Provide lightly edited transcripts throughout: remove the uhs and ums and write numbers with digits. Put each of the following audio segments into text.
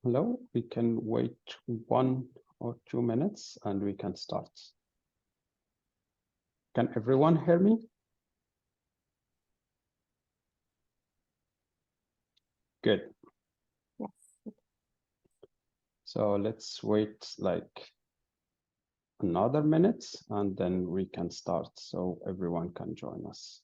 Hello, we can wait 1 or 2 minutes and we can start. Can everyone hear me? Good. Yes. So let's wait like another minute and then we can start so everyone can join us.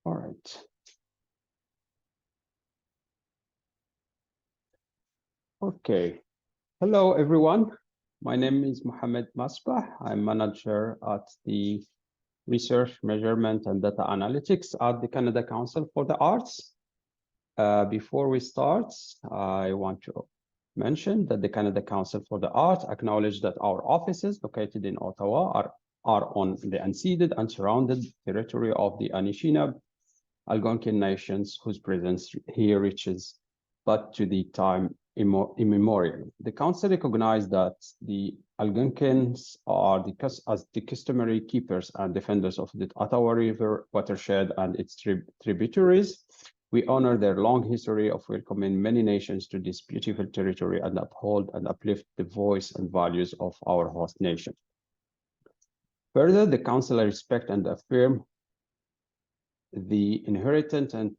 All right. Okay. Hello, everyone. My name is Mohammed Masbah. I'm manager at the Research, Measurement and Data Analytics at the Canada Council for the Arts. Before we start, I want to mention that the Canada Council for the Arts acknowledge that our offices located in Ottawa are on the unceded and surrounded territory of the Anishinaabe Algonquin nations, whose presence here reaches but to the time immemorial. The Council recognized that the Algonquins are as the customary keepers and defenders of the Ottawa River watershed and its tributaries. We honor their long history of welcoming many nations to this beautiful territory and uphold and uplift the voice and values of our host nation. Further, the Council respects and affirms the inherent and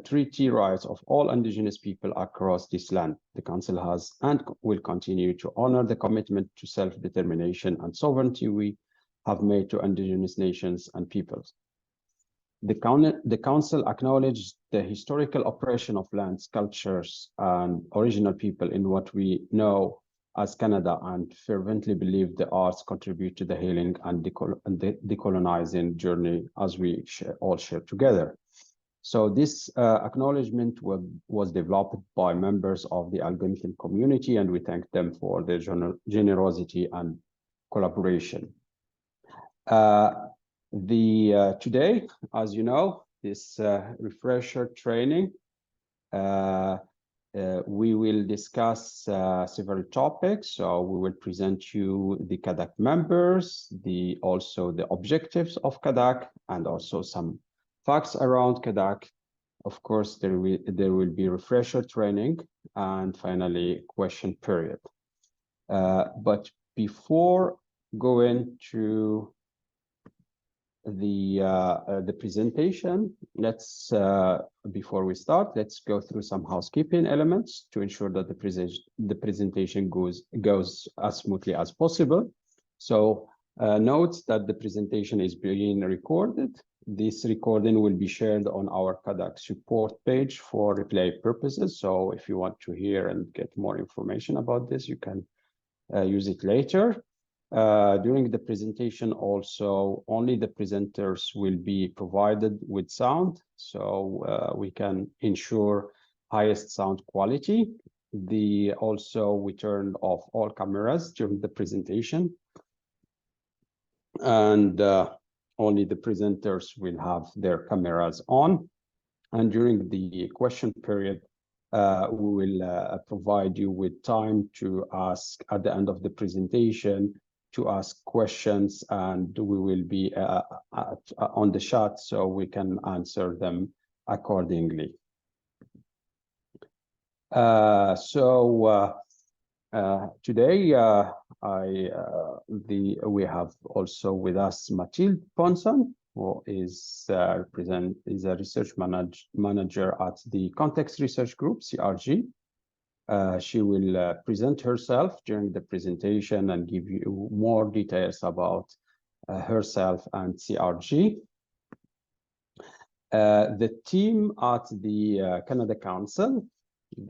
treaty rights of all Indigenous people across this land. The Council has and will continue to honor the commitment to self-determination and sovereignty we have made to Indigenous nations and peoples. The Council acknowledged the historical oppression of lands, cultures, and original people in what we know as Canada, and fervently believe the arts contribute to the healing and decolonizing journey as we all share together. So this acknowledgement was developed by members of the Algonquin community, and we thank them for their generosity and collaboration. Today, as you know, this refresher training, we will discuss several topics. So we will present you the CADAC members, also the objectives of CADAC, and also some facts around CADAC. Of course, there will be refresher training, and finally question period. But before going to the presentation, before we start, let's go through some housekeeping elements to ensure that the presentation goes as smoothly as possible. So note that the presentation is being recorded. This recording will be shared on our CADAC support page for replay purposes. So if you want to hear and get more information about this, you can use it later. During the presentation also, only the presenters will be provided with sound, so we can ensure highest sound quality. Also, we turned off all cameras during the presentation, and only the presenters will have their cameras on. And during the question period, we will provide you with time to ask at the end of the presentation to ask questions, and we will be on the chat so we can answer them accordingly. Today we have also with us Mathilde Ponson, who is a research manager at the Context Research Group, CRG. She will present herself during the presentation and give you more details about herself and CRG. The team at the Canada Council,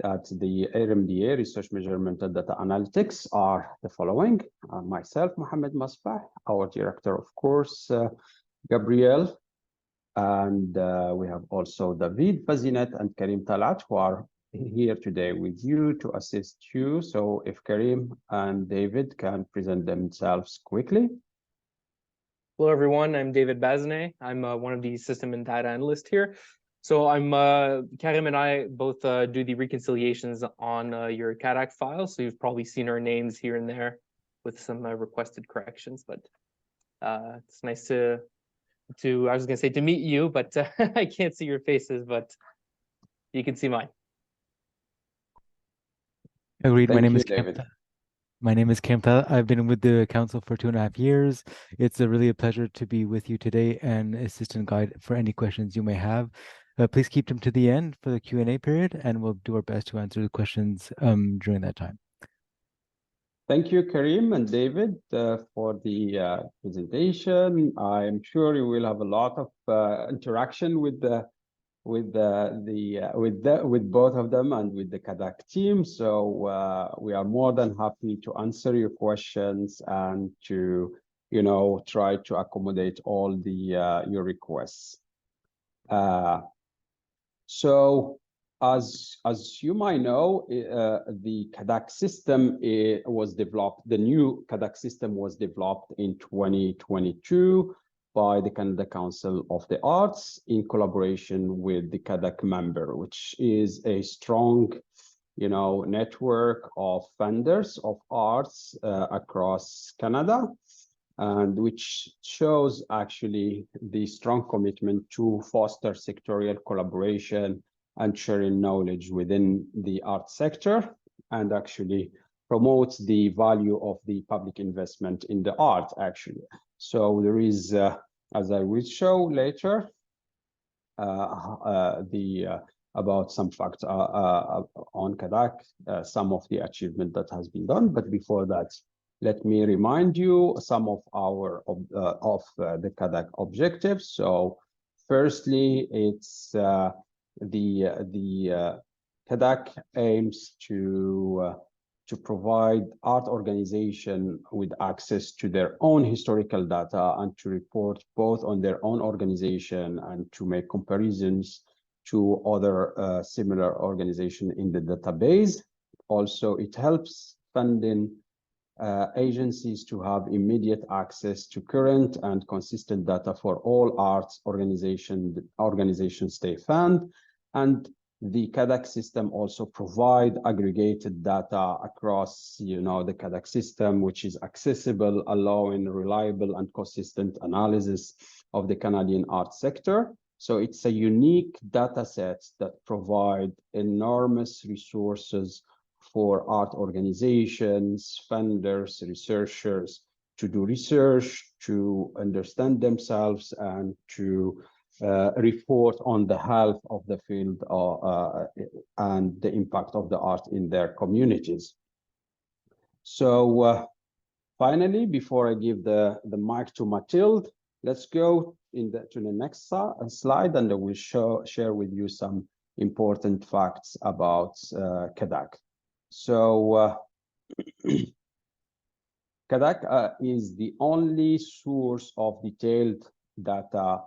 at the RMDA, Research, Measurement and Data Analytics, are the following. Myself, Mohammed Masbah, our director, of course, Gabrielle And we have also David Fazinet and Karim Talat, who are here today with you to assist you. So if Karim and David can present themselves quickly. Hello, everyone. I'm David Bazinet. I'm one of the system and data analysts here. So Karim and I both do the reconciliations on your CADAC file. So you've probably seen our names here and there with some requested corrections, but it's nice to I was going to say to meet you, but I can't see your faces, but you can see mine. Agreed. Thank you, David. My name is Kamta. I've been with the council for 2.5 years. It's really a pleasure to be with you today and assist and guide for any questions you may have. Please keep them to the end for the Q&A period, and we'll do our best to answer the questions during that time. Thank you, Karim and David, for the presentation. I'm sure you will have a lot of interaction with both of them and with the CADAC team. So we are more than happy to answer your questions and to, try to accommodate all the your requests. So as you might know, the CADAC system was developed. The new CADAC system was developed in 2022 by the Canada Council of the Arts in collaboration with the CADAC member, which is a strong, network of funders of arts across Canada, and which shows actually the strong commitment to foster sectorial collaboration and sharing knowledge within the art sector, and actually promotes the value of the public investment in the art, actually. So there is, as I will show later, about some facts on CADAC, some of the achievement that has been done. But before that, let me remind you some of our the CADAC objectives. So firstly, it's the CADAC aims to provide art organization with access to their own historical data and to report both on their own organization and to make comparisons to other similar organization in the database. Also, it helps funding agencies to have immediate access to current and consistent data for all arts organizations they fund. And the CADAC system also provide aggregated data across, the CADAC system, which is accessible, allowing reliable and consistent analysis of the Canadian art sector. So it's a unique data set that provide enormous resources for art organizations, funders, researchers to do research, to understand themselves, and to report on the health of the field and the impact of the art in their communities. So finally, before I give the mic to Mathilde, let's go to the next slide, and I will share with you some important facts about CADAC. So CADAC is the only source of detailed data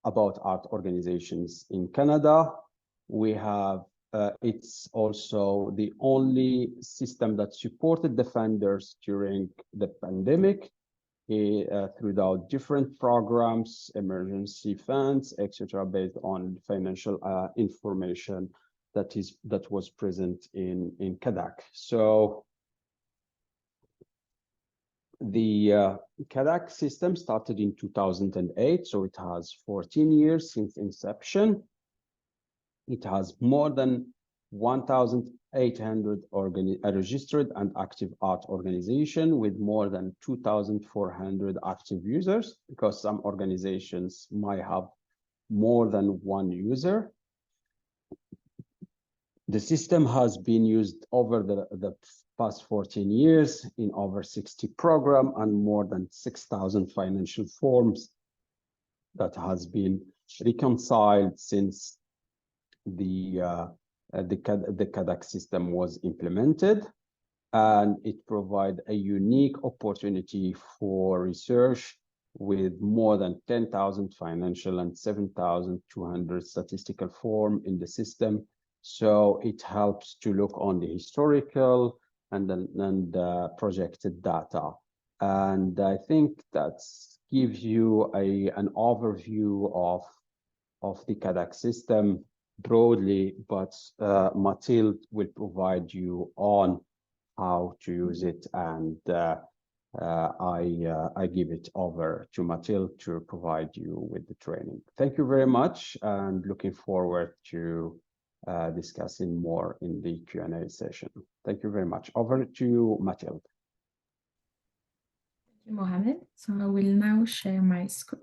about art organizations in Canada. We have, it's also the only system that supported the funders during the pandemic throughout different programs, emergency funds, etc., based on financial information that was present in CADAC. So the CADAC system started in 2008, so it has 14 years since inception. It has more than 1,800 registered and active art organizations with more than 2,400 active users, because some organizations might have more than one user. The system has been used over the past 14 years in over 60 programs and more than 6,000 financial forms that has been reconciled since the CADAC system was implemented, and it provides a unique opportunity for research with more than 10,000 financial and 7,200 statistical form in the system. So it helps to look on the historical and projected data. And I think that gives you an overview of the CADAC system broadly, but Mathilde will provide you on how to use it, and I give it over to Mathilde to provide you with the training. Thank you very much, and looking forward to discussing more in the Q&A session. Thank you very much. Over to you, Mathilde. Thank you, Mohamed. So I will now share my screen.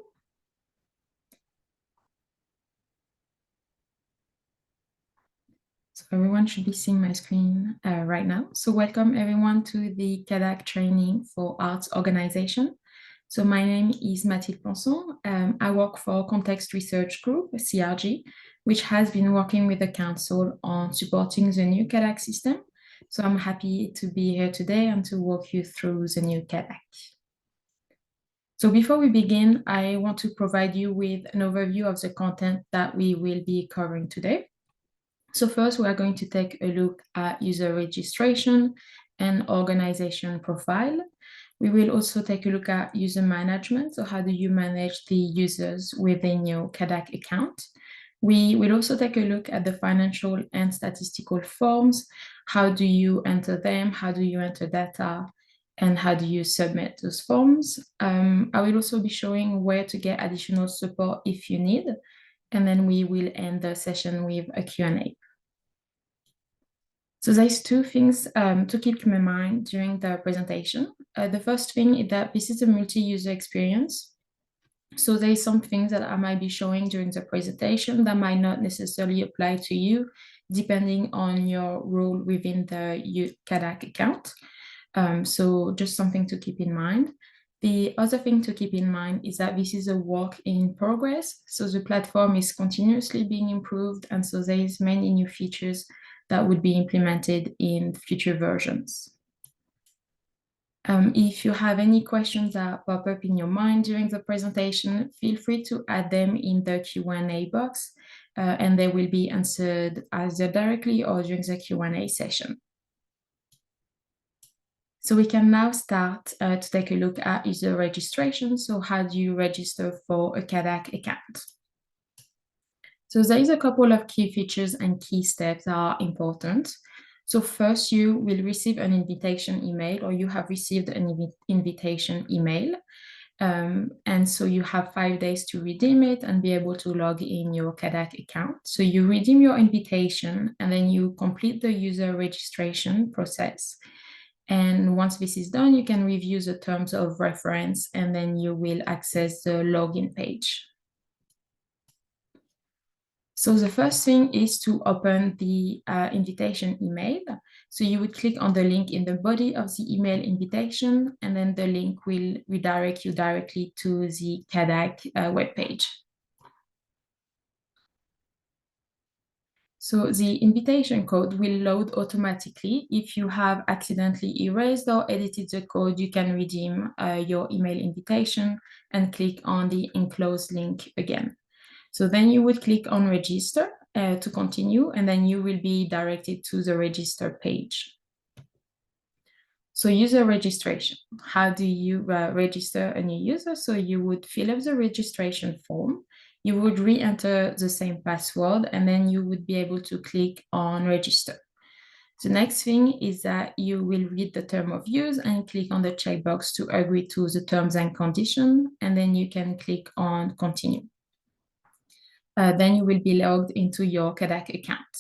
So everyone should be seeing my screen right now. So welcome everyone to the CADAC training for arts organization. So my name is Mathilde Ponson. I work for Context Research Group, CRG, which has been working with the council on supporting the new CADAC system. So I'm happy to be here today and to walk you through the new CADAC. So before we begin, I want to provide you with an overview of the content that we will be covering today. So first, we are going to take a look at user registration and organization profile. We will also take a look at user management. So how do you manage the users within your CADAC account? We will also take a look at the financial and statistical forms. How do you enter them? How do you enter data? And how do you submit those forms? I will also be showing where to get additional support if you need. And then we will end the session with a Q&A. So there's two things to keep in mind during the presentation. The first thing is that this is a multi-user experience. So there's some things that I might be showing during the presentation that might not necessarily apply to you, depending on your role within the CADAC account. So just something to keep in mind. The other thing to keep in mind is that this is a work in progress. So the platform is continuously being improved. And so there's many new features that would be implemented in future versions. If you have any questions that pop up in your mind during the presentation, feel free to add them in the Q&A box, and they will be answered either directly or during the Q&A session. So we can now start to take a look at user registration. So how do you register for a CADAC account? So there is a couple of key features and key steps that are important. So first, you will receive an invitation email, or you have received an invitation email. And so you have 5 days to redeem it and be able to log in your CADAC account. So you redeem your invitation, and then you complete the user registration process. And once this is done, you can review the terms of reference, and then you will access the login page. So the first thing is to open the invitation email. So you would click on the link in the body of the email invitation, and then the link will redirect you directly to the CADAC webpage. So the invitation code will load automatically. If you have accidentally erased or edited the code, you can redeem your email invitation and click on the enclosed link again. So then you would click on register to continue, and then you will be directed to the register page. So user registration, how do you register a new user? So you would fill up the registration form, you would re-enter the same password, and then you would be able to click on register. The next thing is that you will read the term of use and click on the checkbox to agree to the terms and conditions, and then you can click on continue. Then you will be logged into your CADAC account.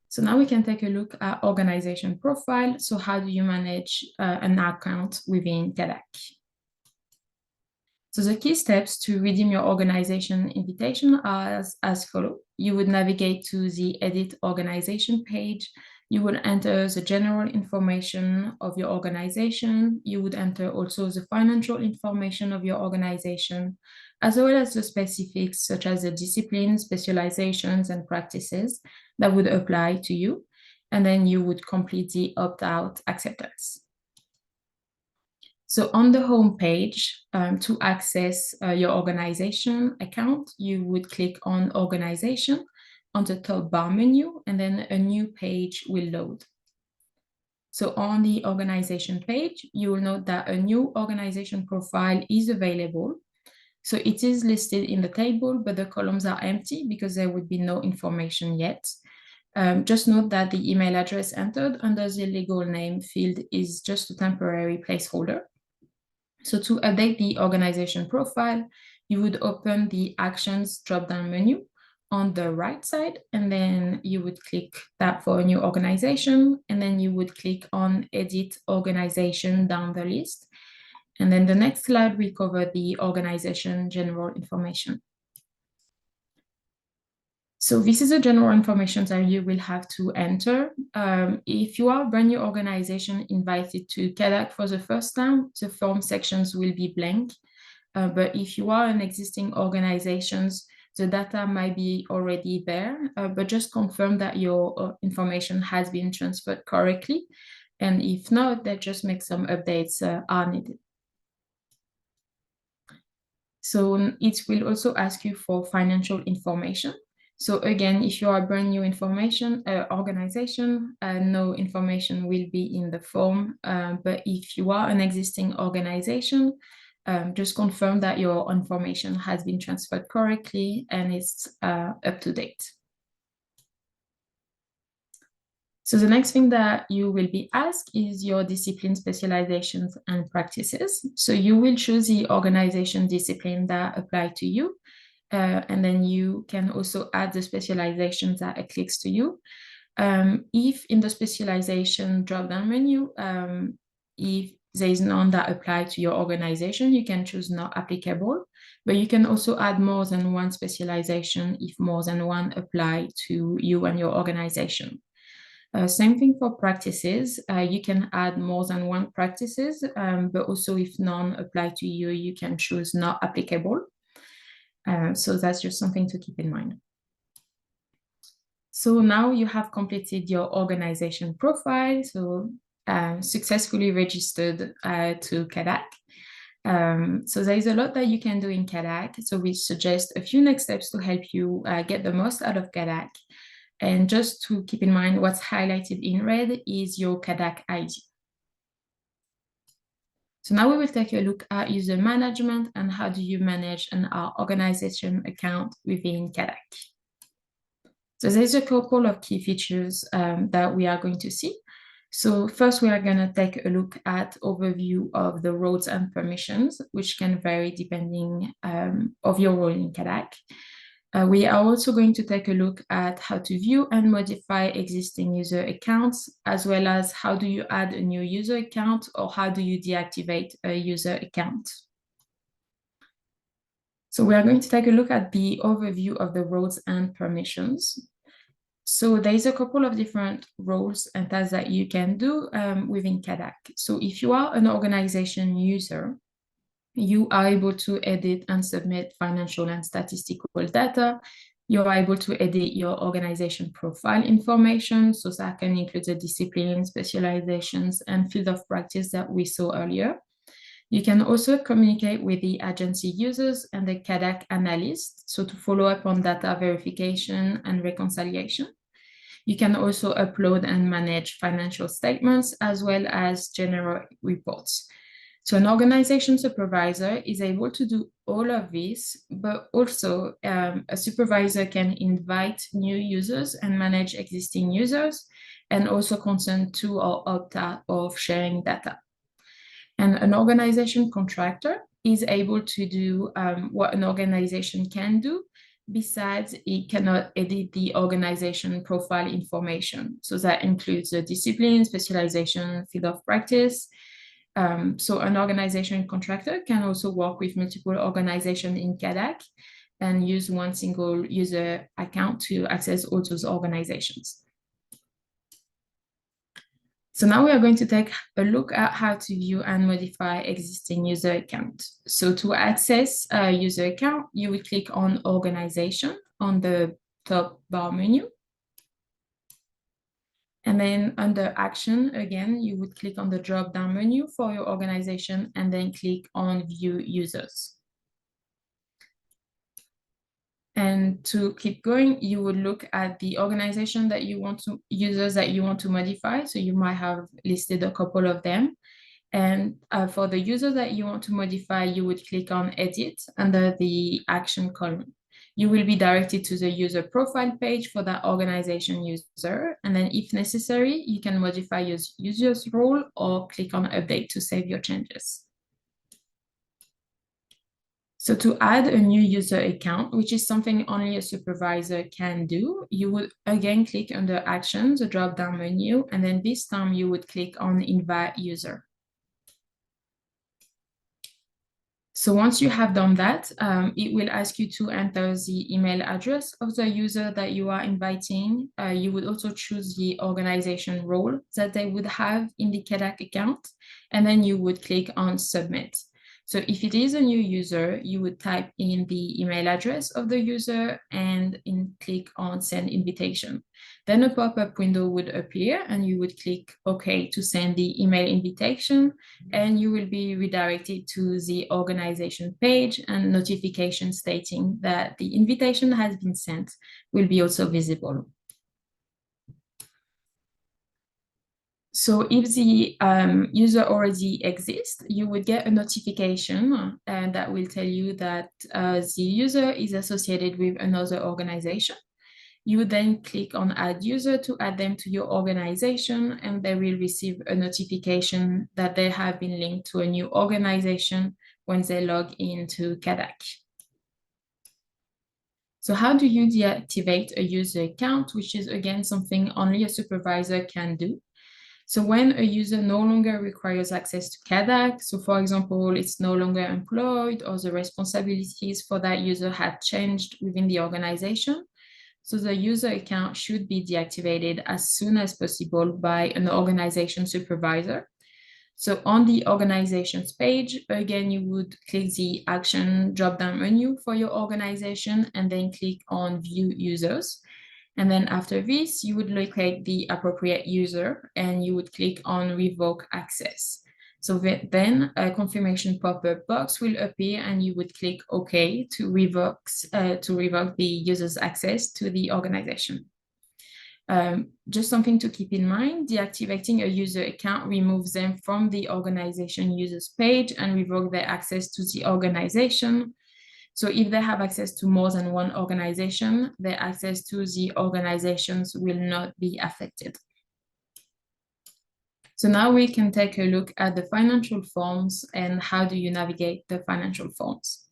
So now we can take a look at organization profile. So how do you manage an account within CADAC? So the key steps to redeem your organization invitation are as follows. You would navigate to the edit organization page. You would enter the general information of your organization. You would enter also the financial information of your organization, as well as the specifics such as the disciplines, specializations, and practices that would apply to you. And then you would complete the opt-out acceptance. So on the home page, to access your organization account, you would click on Organization on the top bar menu, and then a new page will load. So on the organization page, you will note that a new organization profile is available. So it is listed in the table, but the columns are empty because there would be no information yet. Just note that the email address entered under the legal name field is just a temporary placeholder. So to update the organization profile, you would open the Actions drop-down menu on the right side, and then you would click that for a new organization, and then you would click on Edit Organization down the list. And then the next slide will cover the organization general information. So this is the general information that you will have to enter. If you are a brand new organization invited to CADAC for the first time, the form sections will be blank. But if you are an existing organization, the data might be already there, but just confirm that your information has been transferred correctly. And if not, then just make some updates are needed. So it will also ask you for financial information. So again, if you are a brand new organization, no information will be in the form. But if you are an existing organization, just confirm that your information has been transferred correctly and it's up to date. So the next thing that you will be asked is your discipline specializations and practices. So you will choose the organization discipline that apply to you. And then you can also add the specializations that it clicks to you. If in the specialization drop-down menu, if there is none that apply to your organization, you can choose not applicable, but you can also add more than one specialization if more than one apply to you and your organization. Same thing for practices. You can add more than one practices, but also if none apply to you, you can choose not applicable. So that's just something to keep in mind. So now you have completed your organization profile, so successfully registered to CADAC. So there is a lot that you can do in CADAC. So we suggest a few next steps to help you get the most out of CADAC. And just to keep in mind, what's highlighted in red is your CADAC ID. So now we will take a look at user management and how do you manage an organization account within CADAC. So there's a couple of key features that we are going to see. So first, we are going to take a look at overview of the roles and permissions, which can vary depending of your role in CADAC. We are also going to take a look at how to view and modify existing user accounts, as well as how do you add a new user account or how do you deactivate a user account. So we are going to take a look at the overview of the roles and permissions. So there's a couple of different roles and tasks that you can do within CADAC. So if you are an organization user, you are able to edit and submit financial and statistical data. You are able to edit your organization profile information. So that can include the discipline, specializations, and field of practice that we saw earlier. You can also communicate with the agency users and the CADAC analyst, so to follow up on data verification and reconciliation. You can also upload and manage financial statements as well as general reports. So an organization supervisor is able to do all of this, but also a supervisor can invite new users and manage existing users, and also consent to or opt out of sharing data. And an organization contractor is able to do what an organization can do. Besides, it cannot edit the organization profile information. So that includes the discipline, specialization, field of practice. So an organization contractor can also work with multiple organizations in CADAC and use one single user account to access all those organizations. So now we are going to take a look at how to view and modify existing user account. So to access a user account, you will click on Organization on the top bar menu. And then under action, again, you would click on the drop-down menu for your organization and then click on view users. And to keep going, you would look at the organization that you want to, users that you want to modify. So you might have listed a couple of them. And for the user that you want to modify, you would click on edit under the action column. You will be directed to the user profile page for that organization user. And then if necessary, you can modify your user's role or click on update to save your changes. So to add a new user account, which is something only a supervisor can do, you would again click under actions, the drop-down menu, and then this time you would click on invite user. So once you have done that, it will ask you to enter the email address of the user that you are inviting. You would also choose the organization role that they would have in the CADAC account, and then you would click on submit. So if it is a new user, you would type in the email address of the user and click on send invitation. Then a pop-up window would appear and you would click OK to send the email invitation, and you will be redirected to the organization page, and notification stating that the invitation has been sent will be also visible. So if the user already exists, you would get a notification and that will tell you that the user is associated with another organization. You would then click on add user to add them to your organization, and they will receive a notification that they have been linked to a new organization when they log into CADAC. So how do you deactivate a user account, which is again something only a supervisor can do? So when a user no longer requires access to CADAC, so for example, it's no longer employed or the responsibilities for that user have changed within the organization, so the user account should be deactivated as soon as possible by an organization supervisor. So on the organizations page, again, you would click the action drop-down menu for your organization and then click on view users. And then after this, you would locate the appropriate user and you would click on revoke access. So then a confirmation pop-up box will appear and you would click OK to revoke the user's access to the organization. Just something to keep in mind, deactivating a user account removes them from the organization users page and revoke their access to the organization. So if they have access to more than one organization, their access to the organizations will not be affected. So now we can take a look at the financial forms and how do you navigate the financial forms.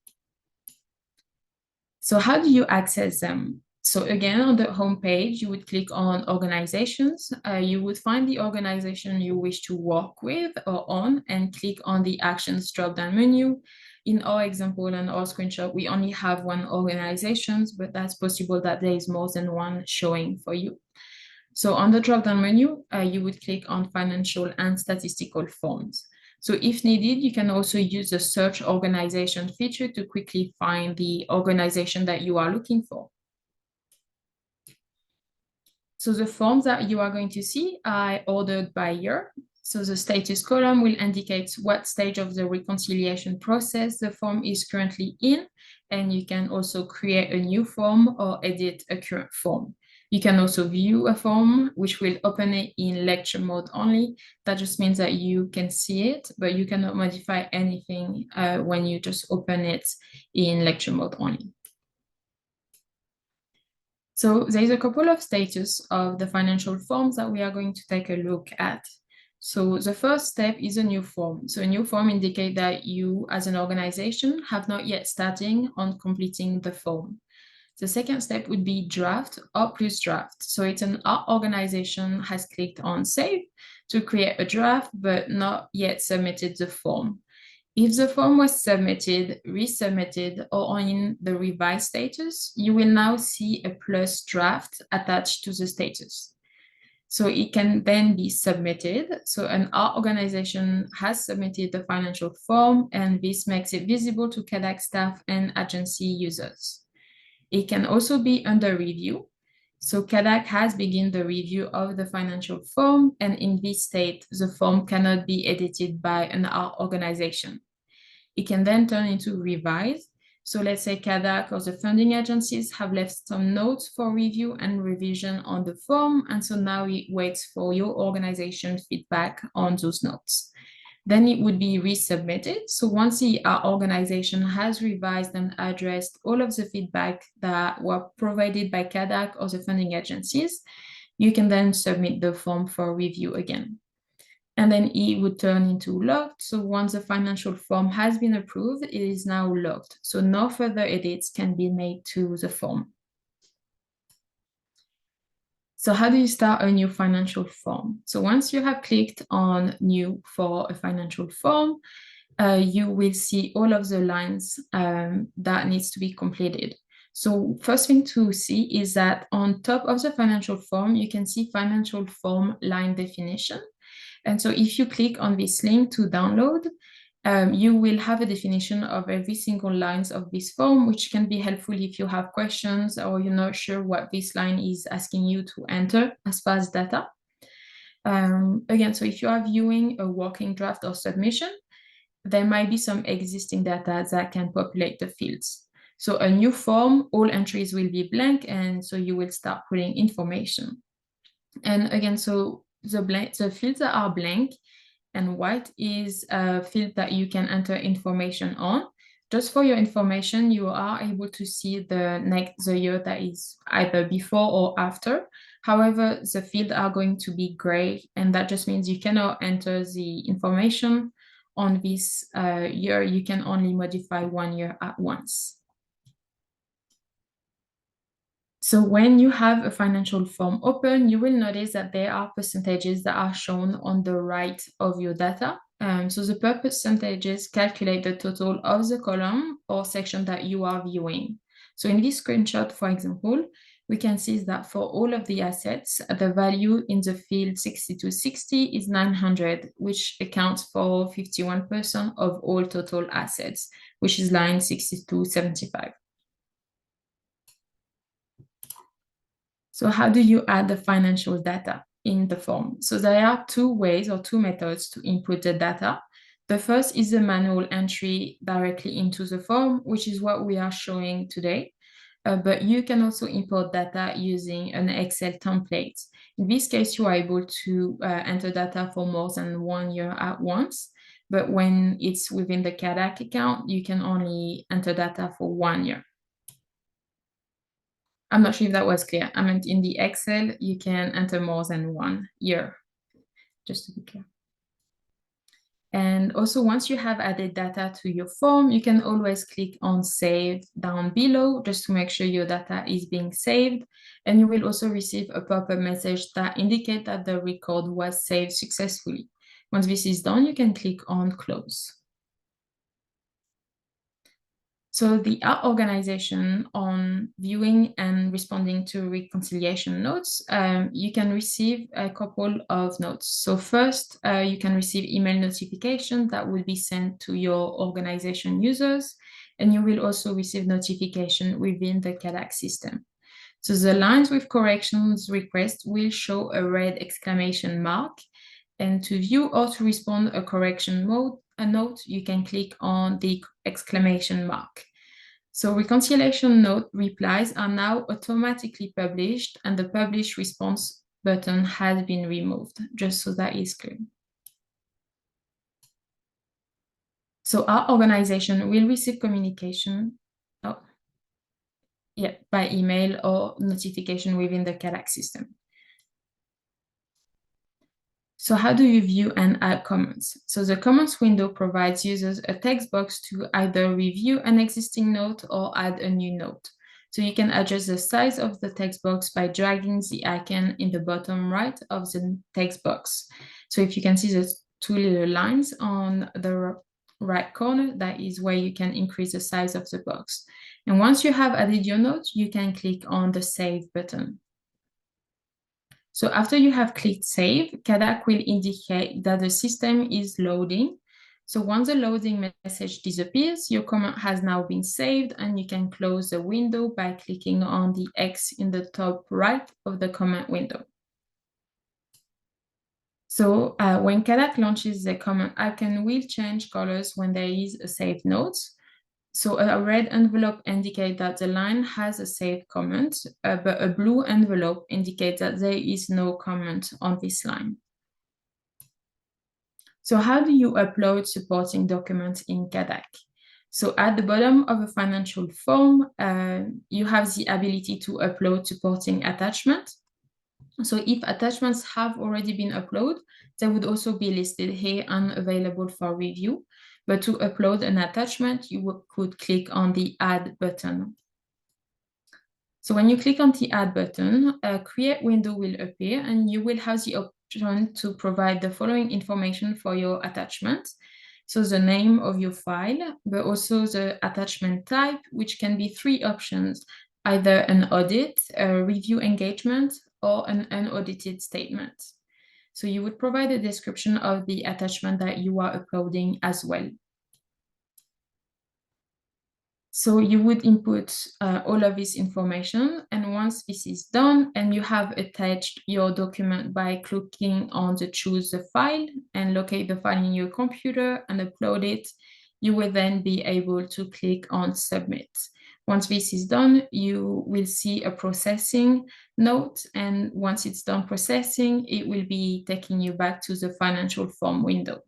So how do you access them? So again, on the home page, you would click on organizations. You would find the organization you wish to work with or on and click on the actions drop-down menu. In our example and our screenshot, we only have one organization, but that's possible that there is more than one showing for you. So on the drop-down menu, you would click on financial and statistical forms. So if needed, you can also use the search organization feature to quickly find the organization that you are looking for. So the forms that you are going to see are ordered by year. So the status column will indicate what stage of the reconciliation process the form is currently in, and you can also create a new form or edit a current form. You can also view a form, which will open it in lecture mode only. That just means that you can see it, but you cannot modify anything when you just open it in lecture mode only. So there's a couple of status of the financial forms that we are going to take a look at. So the first step is a new form. So a new form indicates that you as an organization have not yet started on completing the form. The second step would be draft or plus draft. So it's our organization has clicked on save to create a draft, but not yet submitted the form. If the form was submitted, resubmitted, or in the revised status, you will now see a plus draft attached to the status. So it can then be submitted. So our organization has submitted the financial form, and this makes it visible to CADAC staff and agency users. It can also be under review. So CADAC has begun the review of the financial form, and in this state, the form cannot be edited by an organization. It can then turn into revise. So let's say CADAC or the funding agencies have left some notes for review and revision on the form, and so now it waits for your organization feedback on those notes. Then it would be resubmitted. So once the organization has revised and addressed all of the feedback that were provided by CADAC or the funding agencies, you can then submit the form for review again. And then it would turn into locked. So once the financial form has been approved, it is now locked. So no further edits can be made to the form. So how do you start a new financial form? So once you have clicked on new for a financial form, you will see all of the lines that needs to be completed. So first thing to see is that on top of the financial form, you can see financial form line definition. And so if you click on this link to download, you will have a definition of every single lines of this form, which can be helpful if you have questions or you're not sure what this line is asking you to enter as far as data. Again, so if you are viewing a working draft or submission, there might be some existing data that can populate the fields. So a new form, all entries will be blank, and so you will start putting information. And again, so the fields that are blank and white is a field that you can enter information on. Just for your information, you are able to see the year that is either before or after. However, the fields are going to be gray, and that just means you cannot enter the information on this year. You can only modify 1 year at once. So when you have a financial form open, you will notice that there are percentages that are shown on the right of your data. So the percentages calculate the total of the column or section that you are viewing. So in this screenshot, for example, we can see that for all of the assets, the value in the field 6260 is 900, which accounts for 51% of all total assets, which is line 6275. So how do you add the financial data in the form? So there are two ways or two methods to input the data. The first is a manual entry directly into the form, which is what we are showing today. But you can also import data using an Excel template. In this case, you are able to enter data for more than 1 year at once. But when it's within the CADAC account, you can only enter data for 1 year. I'm not sure if that was clear. I meant in the Excel, you can enter more than 1 year, just to be clear. And also, once you have added data to your form, you can always click on Save down below, just to make sure your data is being saved. And you will also receive a pop-up message that indicates that the record was saved successfully. Once this is done, you can click on Close. So the art organization on viewing and responding to reconciliation notes, you can receive a couple of notes. So first, you can receive email notification that will be sent to your organization users, and you will also receive notification within the CADAC system. So the lines with corrections request will show a red exclamation mark, and to view or to respond a correction note, you can click on the exclamation mark. So reconciliation note replies are now automatically published, and the publish response button has been removed, just so that is clear. So our organization will receive communication by email or notification within the CADAC system. So how do you view and add comments? So the comments window provides users a text box to either review an existing note or add a new note. So you can adjust the size of the text box by dragging the icon in the bottom right of the text box. So if you can see the two little lines on the right corner, that is where you can increase the size of the box. And once you have added your note, you can click on the Save button. So after you have clicked Save, CADAC will indicate that the system is loading. So once the loading message disappears, your comment has now been saved, and you can close the window by clicking on the X in the top right of the comment window. So when CADAC launches the comment icon will change colors when there is a saved note. So a red envelope indicates that the line has a saved comment, but a blue envelope indicates that there is no comment on this line. So how do you upload supporting documents in CADAC? So at the bottom of a financial form, you have the ability to upload supporting attachments. So if attachments have already been uploaded, they would also be listed here and available for review. But to upload an attachment, you could click on the Add button. So when you click on the Add button, a Create window will appear, and you will have the option to provide the following information for your attachment. So the name of your file, but also the attachment type, which can be three options: either an audit, a review engagement, or an unaudited statement. So you would provide a description of the attachment that you are uploading as well. So you would input all of this information, and once this is done and you have attached your document by clicking on the Choose the File and locate the file in your computer and upload it, you will then be able to click on Submit. Once this is done, you will see a processing note, and once it's done processing, it will be taking you back to the financial form window.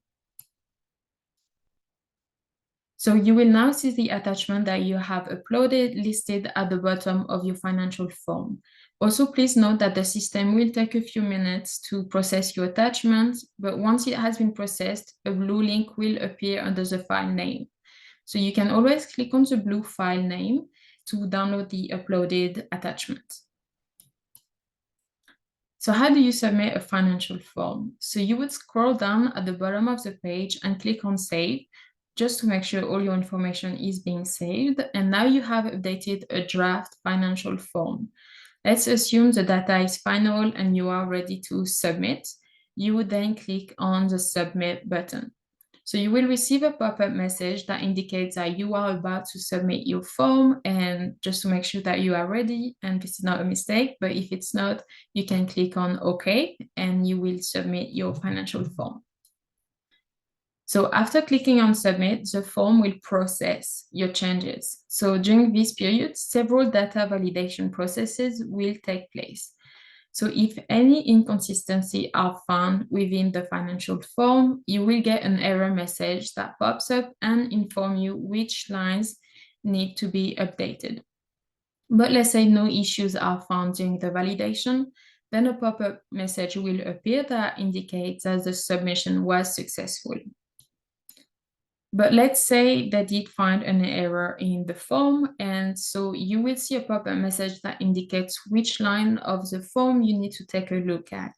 So you will now see the attachment that you have uploaded listed at the bottom of your financial form. Also, please note that the system will take a few minutes to process your attachment, but once it has been processed, a blue link will appear under the file name. So you can always click on the blue file name to download the uploaded attachment. So how do you submit a financial form? So you would scroll down at the bottom of the page and click on Save, just to make sure all your information is being saved. And now you have updated a draft financial form. Let's assume the data is final and you are ready to submit. You would then click on the Submit button. So you will receive a pop-up message that indicates that you are about to submit your form, and just to make sure that you are ready, and this is not a mistake, but if it's not, you can click on OK and you will submit your financial form. So after clicking on Submit, the form will process your changes. So during this period, several data validation processes will take place. So if any inconsistencies are found within the financial form, you will get an error message that pops up and inform you which lines need to be updated. But let's say no issues are found during the validation, then a pop-up message will appear that indicates that the submission was successful. But let's say they did find an error in the form, and so you will see a pop-up message that indicates which line of the form you need to take a look at.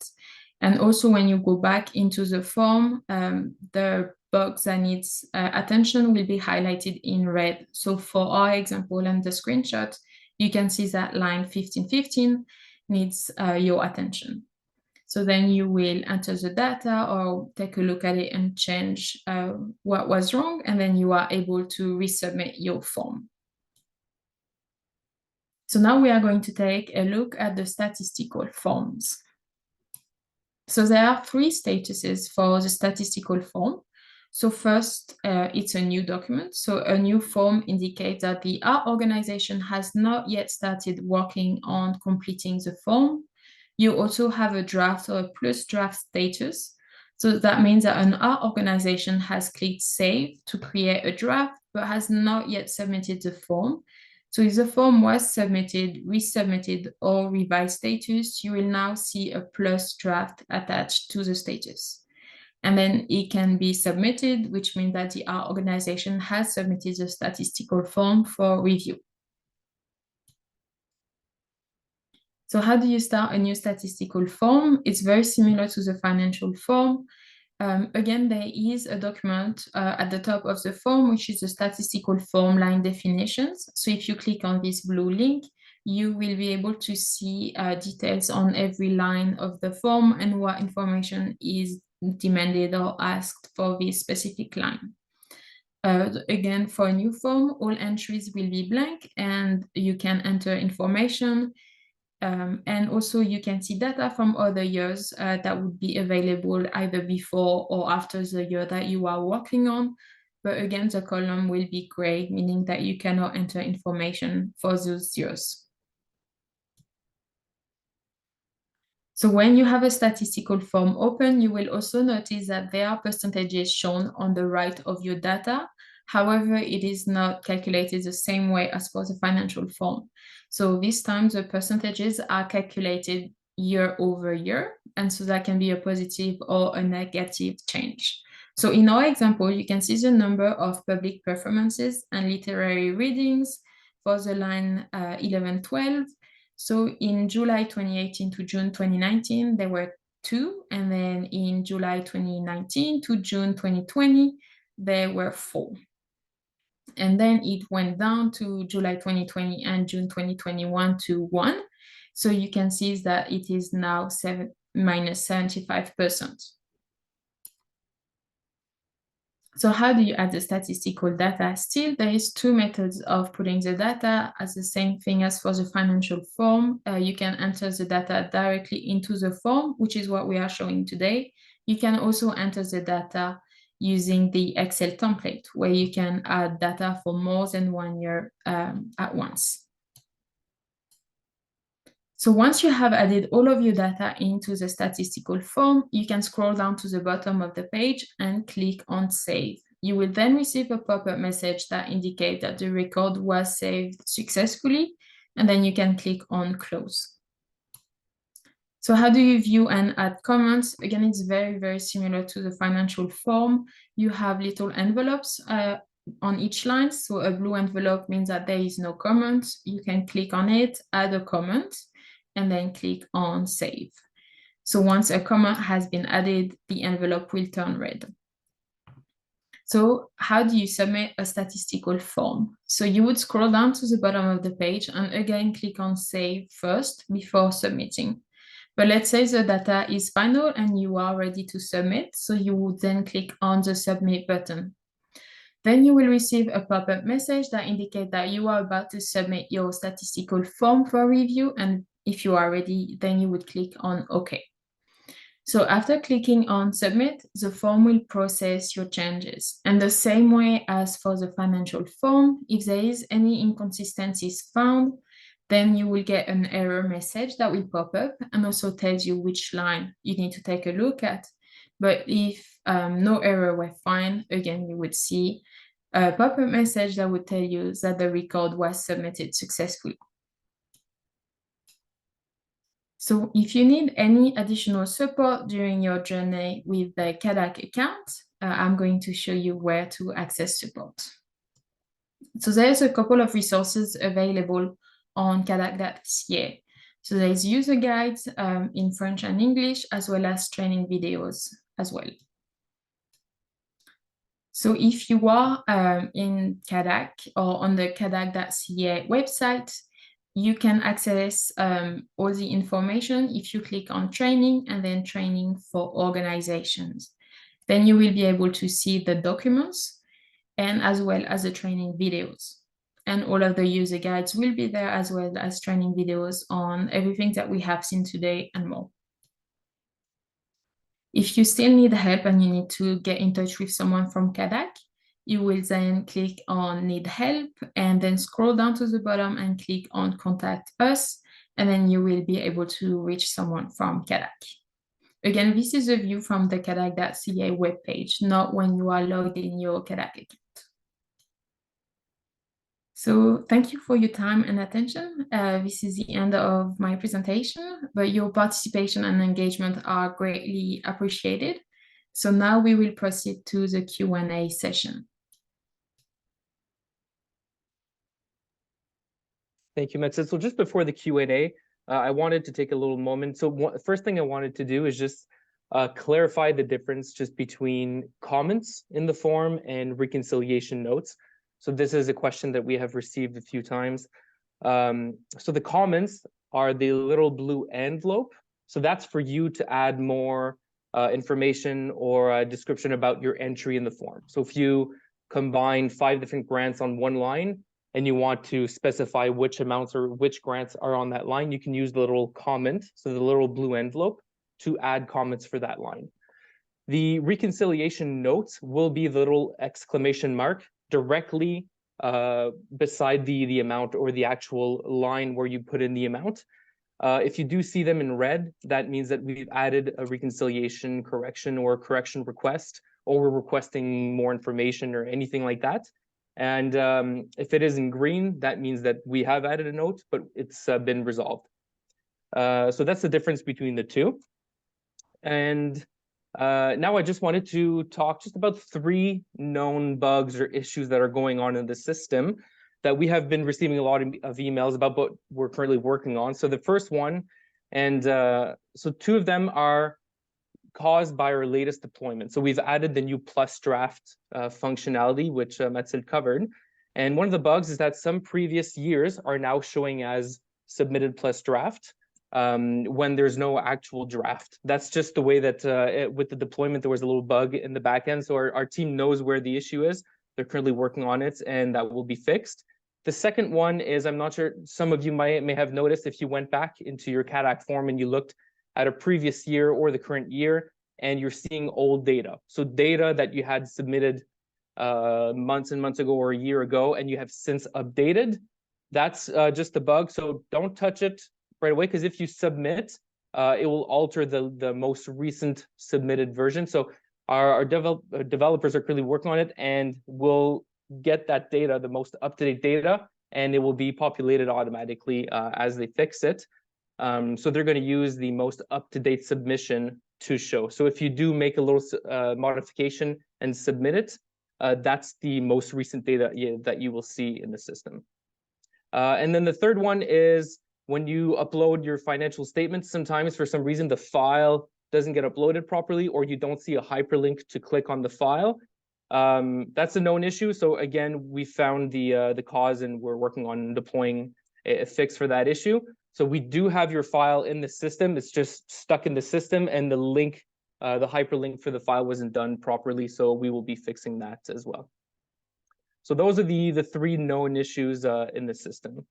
And also when you go back into the form, the box that needs attention will be highlighted in red. So for our example and the screenshot, you can see that line 1515 needs your attention. So then you will enter the data or take a look at it and change what was wrong, and then you are able to resubmit your form. So now we are going to take a look at the statistical forms. So there are three statuses for the statistical form. So first, it's a new document. So a new form indicates that our organization has not yet started working on completing the form. You also have a draft or a plus draft status. So that means that our organization has clicked Save to create a draft, but has not yet submitted the form. So if the form was submitted, resubmitted, or revised status, you will now see a plus draft attached to the status. And then it can be submitted, which means that our organization has submitted the statistical form for review. So how do you start a new statistical form? It's very similar to the financial form. Again, there is a document at the top of the form, which is the statistical form line definitions. So if you click on this blue link, you will be able to see details on every line of the form and what information is demanded or asked for this specific line. Again, for a new form, all entries will be blank and you can enter information. And also you can see data from other years that would be available either before or after the year that you are working on. But again, the column will be gray, meaning that you cannot enter information for those years. So when you have a statistical form open, you will also notice that there are percentages shown on the right of your data. However, it is not calculated the same way as for the financial form. So this time the percentages are calculated year over year. And so that can be a positive or a negative change. So in our example, you can see the number of public performances and literary readings for the line 11-12. So in July 2018 to June 2019, there were 2. And then in July 2019 to June 2020, there were 4. And then it went down to July 2020 and June 2021 to 1. So you can see that it is now minus 75%. So how do you add the statistical data? Still, there is 2 methods of putting the data as the same thing as for the financial form. You can enter the data directly into the form, which is what we are showing today. You can also enter the data using the Excel template, where you can add data for more than 1 year at once. So once you have added all of your data into the statistical form, you can scroll down to the bottom of the page and click on Save. You will then receive a pop-up message that indicates that the record was saved successfully, and then you can click on Close. So how do you view and add comments? Again, it's very, very similar to the financial form. You have little envelopes on each line. So a blue envelope means that there is no comment. You can click on it, add a comment, and then click on Save. So once a comment has been added, the envelope will turn red. So how do you submit a statistical form? So you would scroll down to the bottom of the page and again click on Save first before submitting. But let's say the data is final and you are ready to submit. So you would then click on the Submit button. Then you will receive a pop-up message that indicates that you are about to submit your statistical form for review. And if you are ready, then you would click on OK. So after clicking on Submit, the form will process your changes. And the same way as for the financial form, if there is any inconsistencies found, then you will get an error message that will pop up and also tells you which line you need to take a look at. But if no error were found, again, you would see a pop-up message that would tell you that the record was submitted successfully. So if you need any additional support during your journey with the CADAC account, I'm going to show you where to access support. So there's a couple of resources available on CADAC.ca. So there's user guides in French and English, as well as training videos as well. So if you are in CADAC or on the CADAC.ca website, you can access all the information if you click on training and then training for organizations. Then you will be able to see the documents and as well as the training videos. And all of the user guides will be there, as well as training videos on everything that we have seen today and more. If you still need help and you need to get in touch with someone from CADAC, you will then click on Need Help and then scroll down to the bottom and click on Contact Us, and then you will be able to reach someone from CADAC. Again, this is a view from the CADAC.ca webpage, not when you are logged in your CADAC account. So thank you for your time and attention. This is the end of my presentation, but your participation and engagement are greatly appreciated. So now we will proceed to the Q&A session. Thank you, Metsa. So just before the Q&A, I wanted to take a little moment. So first thing I wanted to do is just clarify the difference just between comments in the form and reconciliation notes. So this is a question that we have received a few times. So the comments are the little blue envelope. So that's for you to add more information or a description about your entry in the form. So if you combine 5 different grants on one line and you want to specify which amounts or which grants are on that line, you can use the little comment, so the little blue envelope, to add comments for that line. The reconciliation notes will be the little exclamation mark directly beside the amount or the actual line where you put in the amount. If you do see them in red, that means that we've added a reconciliation correction or a correction request, or we're requesting more information or anything like that. And if it is in green, that means that we have added a note, but it's been resolved. So that's the difference between the two. And now I just wanted to talk just about 3 known bugs or issues that are going on in the system that we have been receiving a lot of emails about, but we're currently working on. So the first one, and so 2 of them are caused by our latest deployment. So we've added the new plus draft functionality, which Mathilde covered. And one of the bugs is that some previous years are now showing as submitted plus draft when there's no actual draft. That's just the way that with the deployment, there was a little bug in the backend. So our team knows where the issue is. They're currently working on it, and that will be fixed. The second one is, I'm not sure, some of you may have noticed if you went back into your CADAC form and you looked at a previous year or the current year, and you're seeing old data. So data that you had submitted months and months ago or a year ago, and you have since updated, that's just a bug. So don't touch it right away, because if you submit, it will alter the most recent submitted version. So our developers are currently working on it, and will get that data, the most up-to-date data, and it will be populated automatically as they fix it. So they're going to use the most up-to-date submission to show. So if you do make a little modification and submit it, that's the most recent data that you will see in the system. And then the third one is when you upload your financial statements, sometimes for some reason the file doesn't get uploaded properly, or you don't see a hyperlink to click on the file. That's a known issue. So again, we found the cause, and we're working on deploying a fix for that issue. So we do have your file in the system. It's just stuck in the system, and the link, the hyperlink for the file wasn't done properly. So we will be fixing that as well. So those are the 3 known issues in the system.